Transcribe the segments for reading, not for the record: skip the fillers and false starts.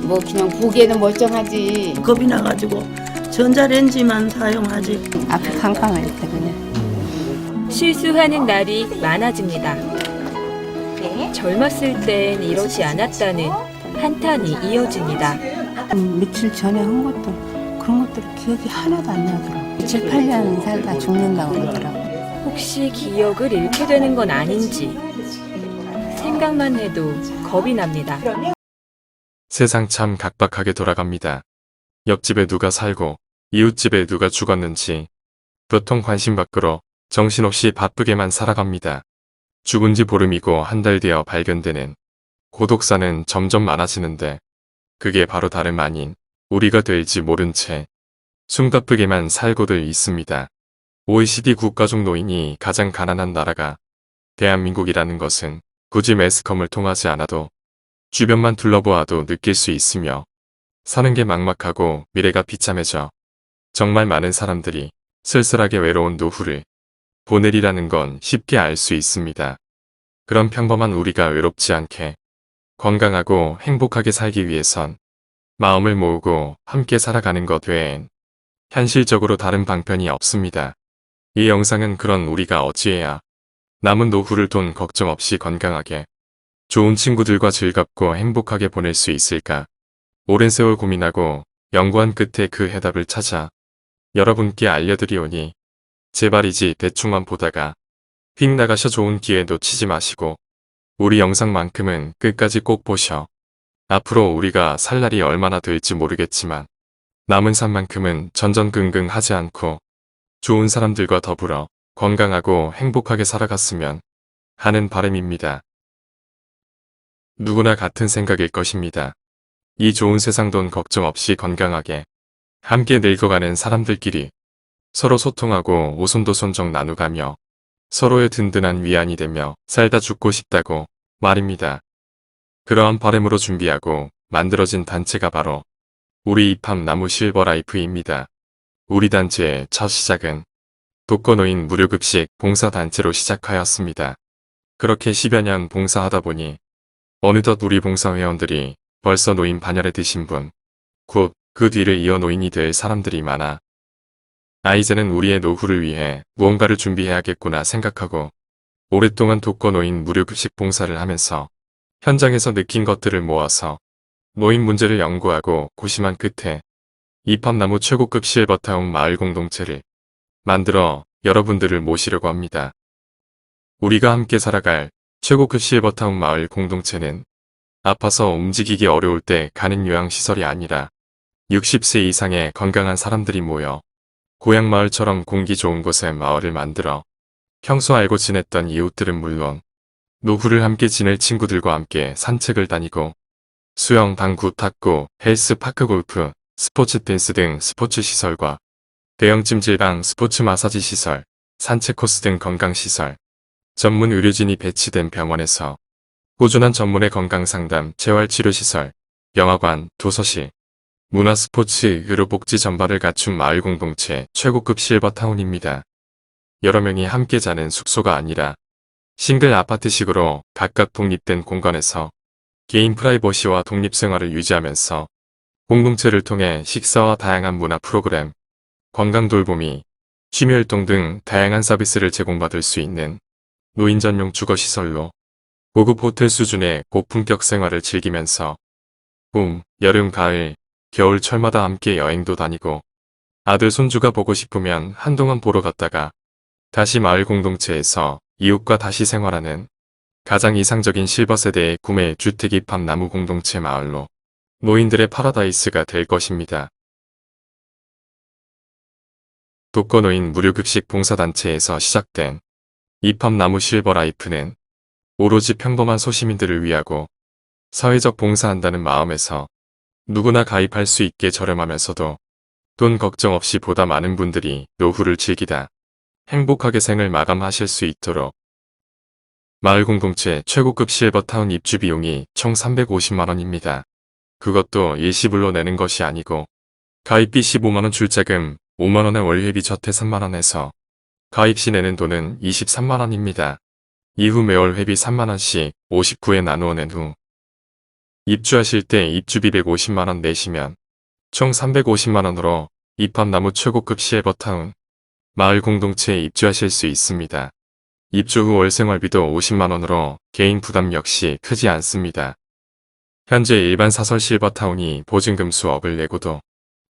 뭐 그냥 보기에는 멀쩡하지. 겁이 나가지고 전자레인지만 사용하지. 앞이 캄캄할 때 그냥. 실수하는 날이 많아집니다. 젊었을 땐 이러지 않았다는 한탄이 이어집니다. 며칠 전에 한 것도 그런 것들 기억이 하나도 안 나더라고. 7, 8년 살다 죽는다고 그러더라고. 혹시 기억을 잃게 되는 건 아닌지 생각만 해도 겁이 납니다. 세상 참 각박하게 돌아갑니다. 옆집에 누가 살고 이웃집에 누가 죽었는지 보통 관심 밖으로 정신없이 바쁘게만 살아갑니다. 죽은 지 보름이고 한 달 되어 발견되는 고독사는 점점 많아지는데 그게 바로 다름 아닌 우리가 될지 모른 채 숨가쁘게만 살고들 있습니다. OECD 국가중 노인이 가장 가난한 나라가 대한민국이라는 것은 굳이 매스컴을 통하지 않아도 주변만 둘러보아도 느낄 수 있으며 사는 게 막막하고 미래가 비참해져 정말 많은 사람들이 쓸쓸하게 외로운 노후를 보내리라는 건 쉽게 알 수 있습니다. 그런 평범한 우리가 외롭지 않게 건강하고 행복하게 살기 위해선 마음을 모으고 함께 살아가는 것 외엔 현실적으로 다른 방편이 없습니다. 이 영상은 그런 우리가 어찌해야 남은 노후를 돈 걱정 없이 건강하게 좋은 친구들과 즐겁고 행복하게 보낼 수 있을까? 오랜 세월 고민하고 연구한 끝에 그 해답을 찾아 여러분께 알려드리오니 제발이지 대충만 보다가 휙 나가셔. 좋은 기회 놓치지 마시고 우리 영상만큼은 끝까지 꼭 보셔. 앞으로 우리가 살 날이 얼마나 될지 모르겠지만 남은 삶만큼은 전전긍긍 하지 않고 좋은 사람들과 더불어 건강하고 행복하게 살아갔으면 하는 바람입니다. 누구나 같은 생각일 것입니다. 이 좋은 세상 돈 걱정 없이 건강하게 함께 늙어가는 사람들끼리 서로 소통하고 오손도손정 나누가며 서로의 든든한 위안이 되며 살다 죽고 싶다고 말입니다. 그러한 바람으로 준비하고 만들어진 단체가 바로 우리 이팝나무 실버라이프입니다. 우리 단체의 첫 시작은 독거노인 무료급식 봉사단체로 시작하였습니다. 그렇게 10여 년 봉사하다 보니 어느덧 우리 봉사회원들이 벌써 노인 반열에 드신 분, 곧 그 뒤를 이어 노인이 될 사람들이 많아 이제는 우리의 노후를 위해 무언가를 준비해야겠구나 생각하고 오랫동안 독거노인 무료급식 봉사를 하면서 현장에서 느낀 것들을 모아서 노인 문제를 연구하고 고심한 끝에 이팝나무 최고급 실버타운 마을 공동체를 만들어 여러분들을 모시려고 합니다. 우리가 함께 살아갈 최고급 실버타운 마을 공동체는 아파서 움직이기 어려울 때 가는 요양시설이 아니라 60세 이상의 건강한 사람들이 모여 고향 마을처럼 공기 좋은 곳에 마을을 만들어 평소 알고 지냈던 이웃들은 물론 노후를 함께 지낼 친구들과 함께 산책을 다니고 수영, 당구, 탁구, 헬스, 파크 골프, 스포츠 댄스 등 스포츠 시설과 대형 찜질방, 스포츠 마사지 시설, 산책 코스 등 건강시설, 전문 의료진이 배치된 병원에서 꾸준한 전문의 건강상담, 재활치료시설, 영화관, 도서실, 문화, 스포츠, 의료복지 전반을 갖춘 마을 공동체 최고급 실버타운입니다. 여러 명이 함께 자는 숙소가 아니라 싱글 아파트식으로 각각 독립된 공간에서 개인 프라이버시와 독립생활을 유지하면서 공동체를 통해 식사와 다양한 문화 프로그램, 건강 돌보미, 취미활동 등 다양한 서비스를 제공받을 수 있는 노인 전용 주거시설로 고급 호텔 수준의 고품격 생활을 즐기면서 봄, 여름, 가을, 겨울, 철마다 함께 여행도 다니고 아들 손주가 보고 싶으면 한동안 보러 갔다가 다시 마을 공동체에서 이웃과 다시 생활하는 가장 이상적인 실버세대의 구매 주택 입합 나무 공동체 마을로 노인들의 파라다이스가 될 것입니다. 독거노인 무료급식 봉사단체에서 시작된 이팝나무 실버라이프는 오로지 평범한 소시민들을 위하고 사회적 봉사한다는 마음에서 누구나 가입할 수 있게 저렴하면서도 돈 걱정 없이 보다 많은 분들이 노후를 즐기다 행복하게 생을 마감하실 수 있도록 마을 공동체 최고급 실버타운 입주 비용이 총 350만원입니다. 그것도 일시불로 내는 것이 아니고 가입비 15만원 출자금 5만원의 월회비 저태 3만원에서 가입 시 내는 돈은 23만원입니다. 이후 매월 회비 3만원씩 59회 나누어 낸 후 입주하실 때 입주비 150만원 내시면 총 350만원으로 이팝나무 최고급 실버타운 마을 공동체에 입주하실 수 있습니다. 입주 후 월생활비도 50만원으로 개인 부담 역시 크지 않습니다. 현재 일반 사설 실버타운이 보증금 수억을 내고도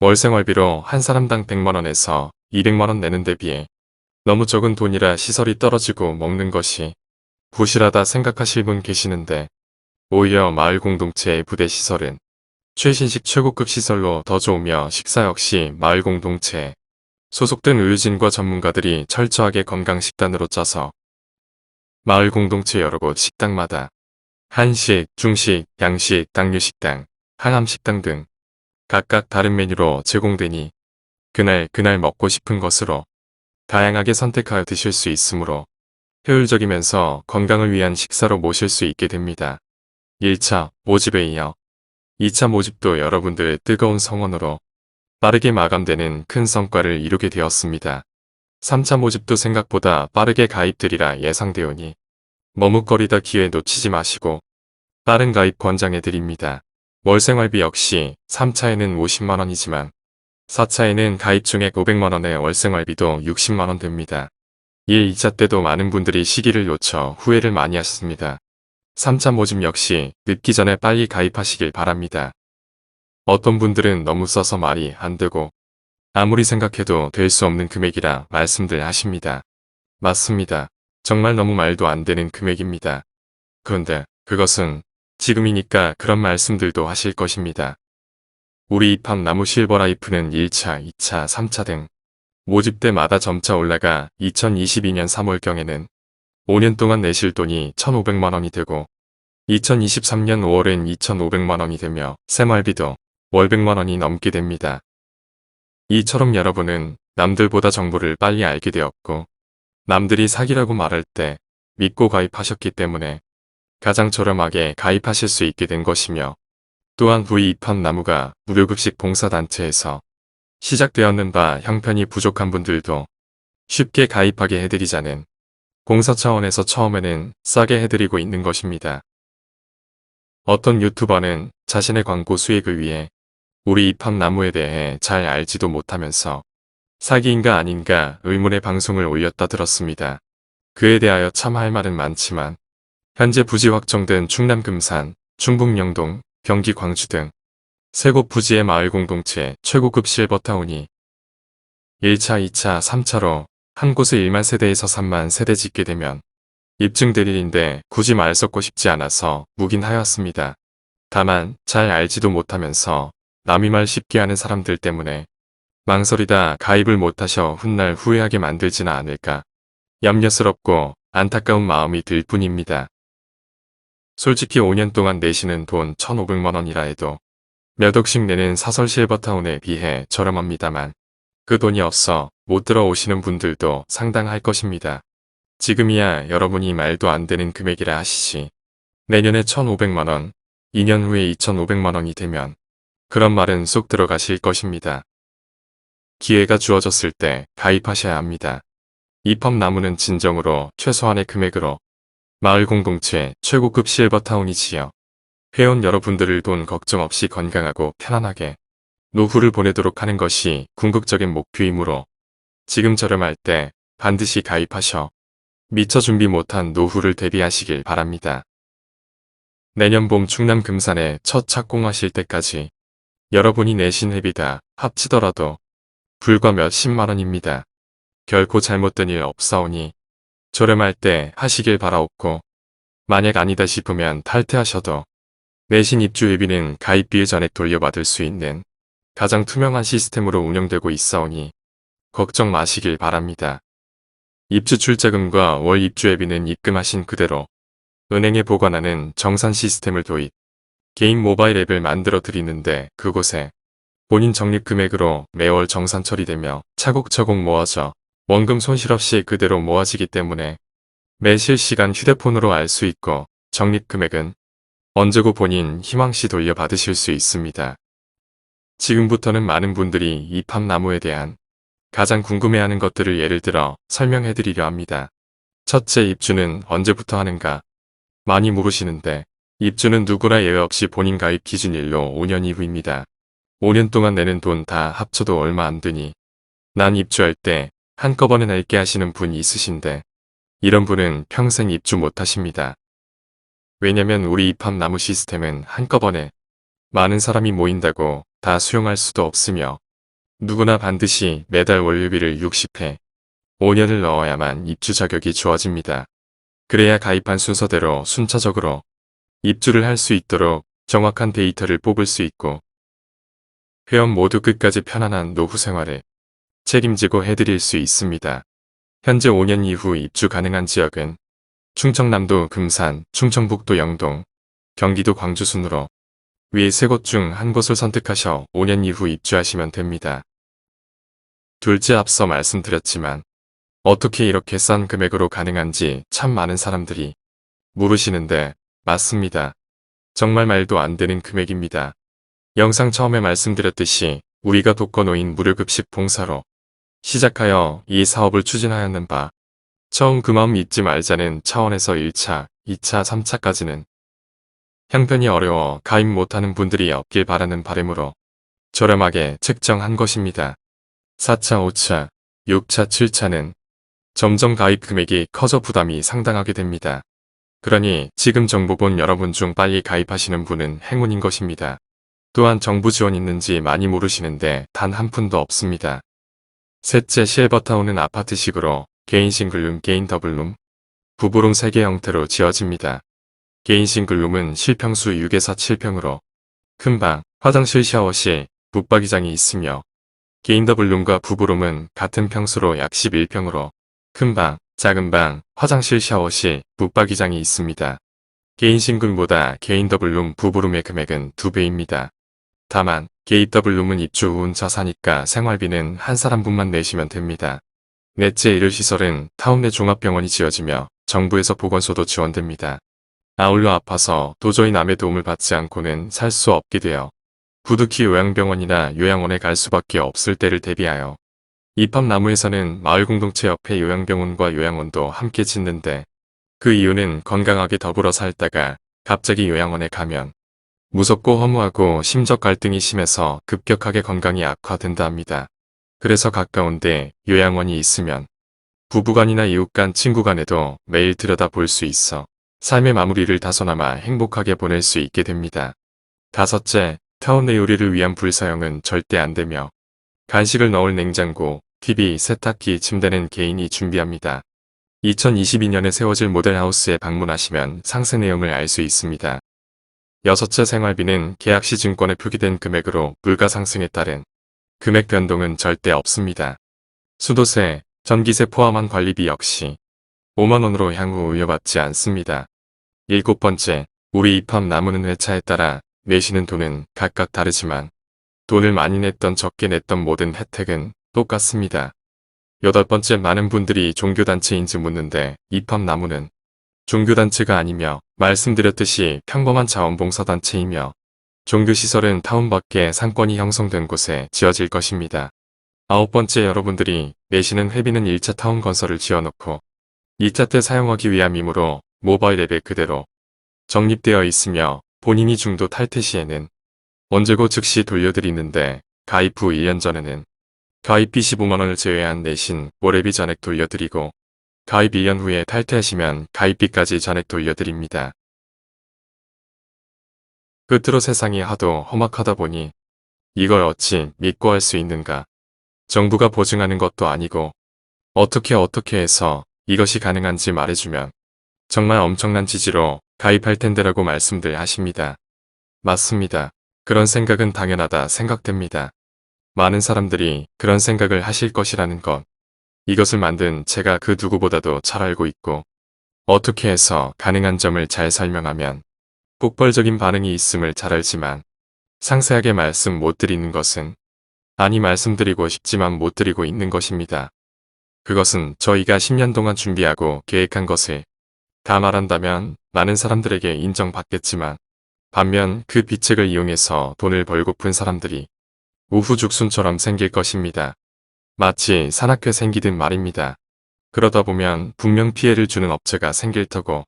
월생활비로 한 사람당 100만원에서 200만원 내는 데 비해 너무 적은 돈이라 시설이 떨어지고 먹는 것이 부실하다 생각하실 분 계시는데 오히려 마을 공동체의 부대 시설은 최신식 최고급 시설로 더 좋으며 식사 역시 마을 공동체에 소속된 의료진과 전문가들이 철저하게 건강식단으로 짜서 마을 공동체 여러 곳 식당마다 한식, 중식, 양식, 당뇨식당, 항암식당 등 각각 다른 메뉴로 제공되니 그날 먹고 싶은 것으로 다양하게 선택하여 드실 수 있으므로 효율적이면서 건강을 위한 식사로 모실 수 있게 됩니다. 1차 모집에 이어 2차 모집도 여러분들의 뜨거운 성원으로 빠르게 마감되는 큰 성과를 이루게 되었습니다. 3차 모집도 생각보다 빠르게 가입되리라 예상되오니 머뭇거리다 기회 놓치지 마시고 빠른 가입 권장해드립니다. 월생활비 역시 3차에는 50만원이지만 4차에는 가입 총액 500만원의 월생활비도 60만원 됩니다. 1, 2차 때도 많은 분들이 시기를 놓쳐 후회를 많이 하셨습니다. 3차 모집 역시 늦기 전에 빨리 가입하시길 바랍니다. 어떤 분들은 너무 써서 말이 안 되고 아무리 생각해도 될 수 없는 금액이라 말씀들 하십니다. 맞습니다. 정말 너무 말도 안 되는 금액입니다. 그런데 그것은 지금이니까 그런 말씀들도 하실 것입니다. 우리 이팝나무 실버라이프는 1차, 2차, 3차 등 모집 때마다 점차 올라가 2022년 3월경에는 5년 동안 내실 돈이 1,500만원이 되고 2023년 5월엔 2,500만원이 되며 생활비도 월 100만원이 넘게 됩니다. 이처럼 여러분은 남들보다 정보를 빨리 알게 되었고 남들이 사기라고 말할 때 믿고 가입하셨기 때문에 가장 저렴하게 가입하실 수 있게 된 것이며 또한 우리 이팝나무가 무료급식 봉사단체에서 시작되었는 바 형편이 부족한 분들도 쉽게 가입하게 해드리자는 봉사 차원에서 처음에는 싸게 해드리고 있는 것입니다. 어떤 유튜버는 자신의 광고 수익을 위해 우리 이팝나무에 대해 잘 알지도 못하면서 사기인가 아닌가 의문의 방송을 올렸다 들었습니다. 그에 대하여 참 할 말은 많지만 현재 부지 확정된 충남 금산, 충북 영동, 경기 광주 등 세 곳 부지의 마을 공동체 최고급 실버타운이 1차, 2차, 3차로 한 곳에 1만 세대에서 3만 세대 짓게 되면 입증될 일인데 굳이 말 섞고 싶지 않아서 묵인 하였습니다. 다만 잘 알지도 못하면서 남이 말 쉽게 하는 사람들 때문에 망설이다 가입을 못하셔 훗날 후회하게 만들지는 않을까 염려스럽고 안타까운 마음이 들 뿐입니다. 솔직히 5년 동안 내시는 돈 1,500만원이라 해도 몇 억씩 내는 사설 실버타운에 비해 저렴합니다만 그 돈이 없어 못 들어오시는 분들도 상당할 것입니다. 지금이야 여러분이 말도 안 되는 금액이라 하시지 내년에 1,500만원, 2년 후에 2,500만원이 되면 그런 말은 쏙 들어가실 것입니다. 기회가 주어졌을 때 가입하셔야 합니다. 이팝나무는 진정으로 최소한의 금액으로 마을 공동체 최고급 실버타운이지요. 회원 여러분들을 돈 걱정 없이 건강하고 편안하게 노후를 보내도록 하는 것이 궁극적인 목표이므로 지금 저렴할 때 반드시 가입하셔 미처 준비 못한 노후를 대비하시길 바랍니다. 내년 봄 충남 금산에 첫 착공하실 때까지 여러분이 내신 회비 다 합치더라도 불과 몇십만원입니다. 결코 잘못된 일 없사오니 저렴할 때 하시길 바라옵고 만약 아니다 싶으면 탈퇴하셔도 내신 입주 회비는 가입비의 전액 돌려받을 수 있는 가장 투명한 시스템으로 운영되고 있사오니 걱정 마시길 바랍니다. 입주 출자금과 월 입주 회비는 입금하신 그대로 은행에 보관하는 정산 시스템을 도입, 개인 모바일 앱을 만들어 드리는데 그곳에 본인 적립 금액으로 매월 정산 처리되며 차곡차곡 모아져 원금 손실 없이 그대로 모아지기 때문에 매 실시간 휴대폰으로 알 수 있고 적립 금액은 언제고 본인 희망시 돌려받으실 수 있습니다. 지금부터는 많은 분들이 이팝나무에 대한 가장 궁금해하는 것들을 예를 들어 설명해드리려 합니다. 첫째, 입주는 언제부터 하는가 많이 물으시는데 입주는 누구나 예외 없이 본인 가입 기준일로 5년 이후입니다. 5년 동안 내는 돈 다 합쳐도 얼마 안 되니 난 입주할 때 한꺼번에 낼게 하시는 분이 있으신데 이런 분은 평생 입주 못 하십니다. 왜냐면 우리 입합 나무 시스템은 한꺼번에 많은 사람이 모인다고 다 수용할 수도 없으며 누구나 반드시 매달 월요비를 60회 5년을 넣어야만 입주 자격이 주어집니다. 그래야 가입한 순서대로 순차적으로 입주를 할 수 있도록 정확한 데이터를 뽑을 수 있고 회원 모두 끝까지 편안한 노후 생활을 책임지고 해드릴 수 있습니다. 현재 5년 이후 입주 가능한 지역은 충청남도 금산, 충청북도 영동, 경기도 광주 순으로 위 세 곳 중 한 곳을 선택하셔 5년 이후 입주하시면 됩니다. 둘째 앞서 말씀드렸지만 어떻게 이렇게 싼 금액으로 가능한지 참 많은 사람들이 물으시는데 맞습니다. 정말 말도 안 되는 금액입니다. 영상 처음에 말씀드렸듯이 우리가 독거노인 무료급식 봉사로 시작하여 이 사업을 추진하였는 바 처음 그 마음 잊지 말자는 차원에서 1차, 2차, 3차까지는 형편이 어려워 가입 못하는 분들이 없길 바라는 바람으로 저렴하게 책정한 것입니다. 4차, 5차, 6차, 7차는 점점 가입 금액이 커져 부담이 상당하게 됩니다. 그러니 지금 정보 본 여러분 중 빨리 가입하시는 분은 행운인 것입니다. 또한 정부 지원 있는지 많이 모르시는데 단 한 푼도 없습니다. 셋째, 실버타운은 아파트식으로 개인 싱글룸, 개인 더블룸, 부부룸 3개 형태로 지어집니다. 개인 싱글룸은 실평수 6에서 7평으로 큰 방, 화장실, 샤워실, 붙박이장이 있으며 개인 더블룸과 부부룸은 같은 평수로 약 11평으로 큰 방, 작은 방, 화장실, 샤워실, 붙박이장이 있습니다. 개인 싱글보다 개인 더블룸, 부부룸의 금액은 2배입니다. 다만 개인 더블룸은 입주 후 혼자 사니까 생활비는 한 사람분만 내시면 됩니다. 넷째, 의료시설은 타운 내 종합병원이 지어지며 정부에서 보건소도 지원됩니다. 아울러 아파서 도저히 남의 도움을 받지 않고는 살 수 없게 되어 부득이 요양병원이나 요양원에 갈 수밖에 없을 때를 대비하여 입합나무에서는 마을공동체 옆에 요양병원과 요양원도 함께 짓는데 그 이유는 건강하게 더불어 살다가 갑자기 요양원에 가면 무섭고 허무하고 심적 갈등이 심해서 급격하게 건강이 악화된다 합니다. 그래서 가까운데 요양원이 있으면 부부간이나 이웃간 친구간에도 매일 들여다볼 수 있어 삶의 마무리를 다소나마 행복하게 보낼 수 있게 됩니다. 다섯째, 타운 내 요리를 위한 불 사용은 절대 안 되며 간식을 넣을 냉장고, TV, 세탁기, 침대는 개인이 준비합니다. 2022년에 세워질 모델하우스에 방문하시면 상세 내용을 알 수 있습니다. 여섯째, 생활비는 계약시 증권에 표기된 금액으로 물가 상승에 따른 금액 변동은 절대 없습니다. 수도세, 전기세 포함한 관리비 역시 5만원으로 향후 의여받지 않습니다. 7번째, 우리 입합 나무는 회차에 따라 내시는 돈은 각각 다르지만 돈을 많이 냈던 적게 냈던 모든 혜택은 똑같습니다. 8번째, 많은 분들이 종교단체인지 묻는데 입합 나무는 종교단체가 아니며 말씀드렸듯이 평범한 자원봉사단체이며 종교시설은 타운 밖에 상권이 형성된 곳에 지어질 것입니다. 9번째, 여러분들이 내시는 회비는 1차 타운 건설을 지어놓고 2차 때 사용하기 위함이므로 모바일 앱에 그대로 적립되어 있으며 본인이 중도 탈퇴 시에는 언제고 즉시 돌려드리는데 가입 후 1년 전에는 가입비 15만원을 제외한 내신 월회비 전액 돌려드리고 가입 1년 후에 탈퇴하시면 가입비까지 전액 돌려드립니다. 끝으로 세상이 하도 험악하다 보니 이걸 어찌 믿고 할 수 있는가. 정부가 보증하는 것도 아니고 어떻게 해서 이것이 가능한지 말해주면 정말 엄청난 지지로 가입할 텐데라고 말씀들 하십니다. 맞습니다. 그런 생각은 당연하다 생각됩니다. 많은 사람들이 그런 생각을 하실 것이라는 것. 이것을 만든 제가 그 누구보다도 잘 알고 있고 어떻게 해서 가능한 점을 잘 설명하면 폭발적인 반응이 있음을 잘 알지만 상세하게 말씀 못 드리는 것은 아니 말씀드리고 싶지만 못 드리고 있는 것입니다. 그것은 저희가 10년 동안 준비하고 계획한 것을 다 말한다면 많은 사람들에게 인정받겠지만 반면 그 비책을 이용해서 돈을 벌고픈 사람들이 우후죽순처럼 생길 것입니다. 마치 산악회 생기듯 말입니다. 그러다 보면 분명 피해를 주는 업체가 생길 터고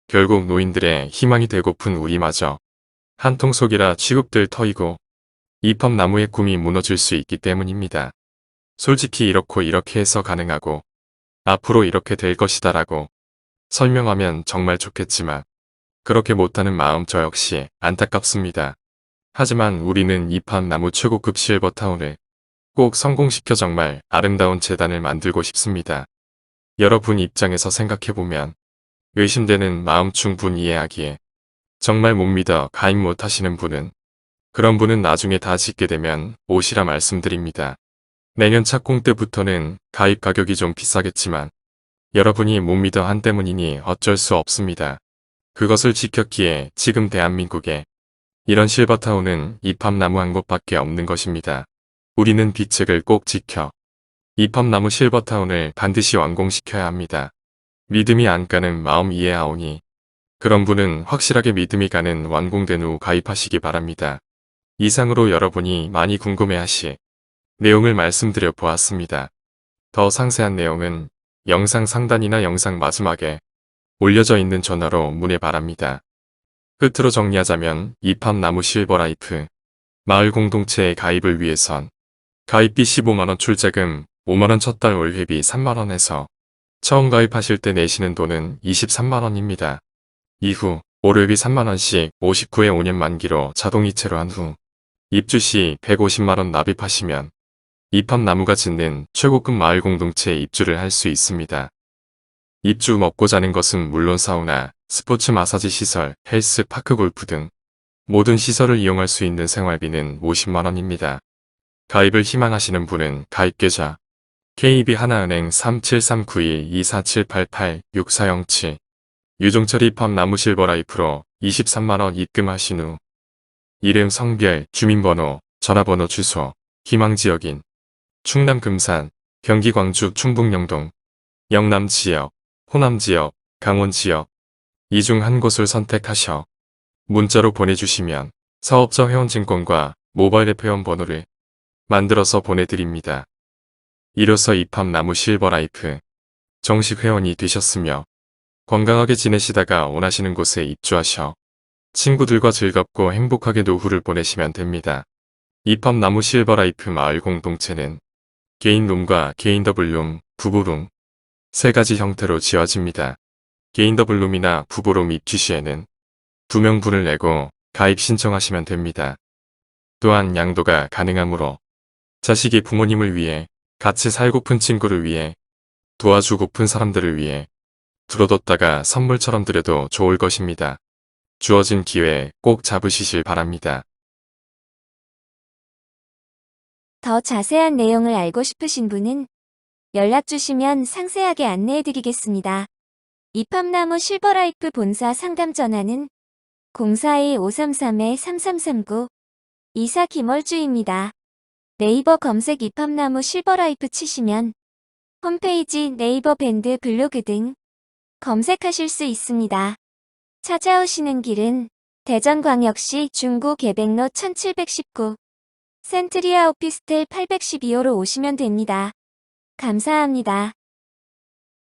결국 노인들의 희망이 되고픈 우리마저 한통 속이라 취급될 터이고 이팝나무의 꿈이 무너질 수 있기 때문입니다. 솔직히 이렇고 이렇게 해서 가능하고 앞으로 이렇게 될 것이다라고 설명하면 정말 좋겠지만 그렇게 못하는 마음 저 역시 안타깝습니다. 하지만 우리는 이팝나무 최고급 실버타운을 꼭 성공시켜 정말 아름다운 재단을 만들고 싶습니다. 여러분 입장에서 생각해보면 의심되는 마음 충분히 이해하기에 정말 못 믿어 가입 못하시는 분은 그런 분은 나중에 다 짓게 되면 오시라 말씀드립니다. 내년 착공 때부터는 가입 가격이 좀 비싸겠지만 여러분이 못 믿어 한 때문이니 어쩔 수 없습니다. 그것을 지켰기에 지금 대한민국에 이런 실버타운은 이팝나무 한 곳밖에 없는 것입니다. 우리는 비책을 꼭 지켜 이팝나무 실버타운을 반드시 완공시켜야 합니다. 믿음이 안 가는 마음 이해하오니 그런 분은 확실하게 믿음이 가는 완공된 후 가입하시기 바랍니다. 이상으로 여러분이 많이 궁금해하실 내용을 말씀드려 보았습니다. 더 상세한 내용은 영상 상단이나 영상 마지막에 올려져 있는 전화로 문의 바랍니다. 끝으로 정리하자면 이팝나무 실버라이프 마을 공동체의 가입을 위해선 가입비 15만원 출자금 5만원 첫 달 월회비 3만원에서 처음 가입하실 때 내시는 돈은 23만원입니다. 이후 월회비 3만원씩 59회 5년 만기로 자동이체로 한 후 입주 시 150만원 납입하시면 이팝나무가 짓는 최고급 마을 공동체에 입주를 할 수 있습니다. 입주 먹고 자는 것은 물론 사우나, 스포츠 마사지 시설, 헬스, 파크 골프 등 모든 시설을 이용할 수 있는 생활비는 50만원입니다. 가입을 희망하시는 분은 가입계좌 KB하나은행 37391247886407 유종철 이팝나무 실버라이프로 23만원 입금하신 후 이름, 성별, 주민번호, 전화번호, 주소, 희망지역인 충남 금산, 경기 광주 충북영동, 영남지역, 호남지역, 강원지역 이 중 한 곳을 선택하셔 문자로 보내주시면 사업자 회원증권과 모바일 앱 회원번호를 만들어서 보내드립니다. 이로써 이팝나무 실버라이프 정식 회원이 되셨으며 건강하게 지내시다가 원하시는 곳에 입주하셔 친구들과 즐겁고 행복하게 노후를 보내시면 됩니다. 이팝나무 실버라이프 마을 공동체는 개인룸과 개인 더블룸, 부부룸 세 가지 형태로 지어집니다. 개인 더블룸이나 부부룸 입주 시에는 2명분을 내고 가입 신청하시면 됩니다. 또한 양도가 가능하므로 자식이 부모님을 위해 같이 살고픈 친구를 위해 도와주고픈 사람들을 위해 들어뒀다가 선물처럼 드려도 좋을 것입니다. 주어진 기회 꼭 잡으시길 바랍니다. 더 자세한 내용을 알고 싶으신 분은 연락 주시면 상세하게 안내해 드리겠습니다. 이팝나무 실버라이프 본사 상담 전화는 042-533-3339 이사 김월주입니다. 네이버 검색 이팝나무 실버라이프 치시면 홈페이지, 네이버 밴드, 블로그 등 검색하실 수 있습니다. 찾아오시는 길은 대전광역시 중구 계백로 1719 센트리아 오피스텔 812호로 오시면 됩니다. 감사합니다.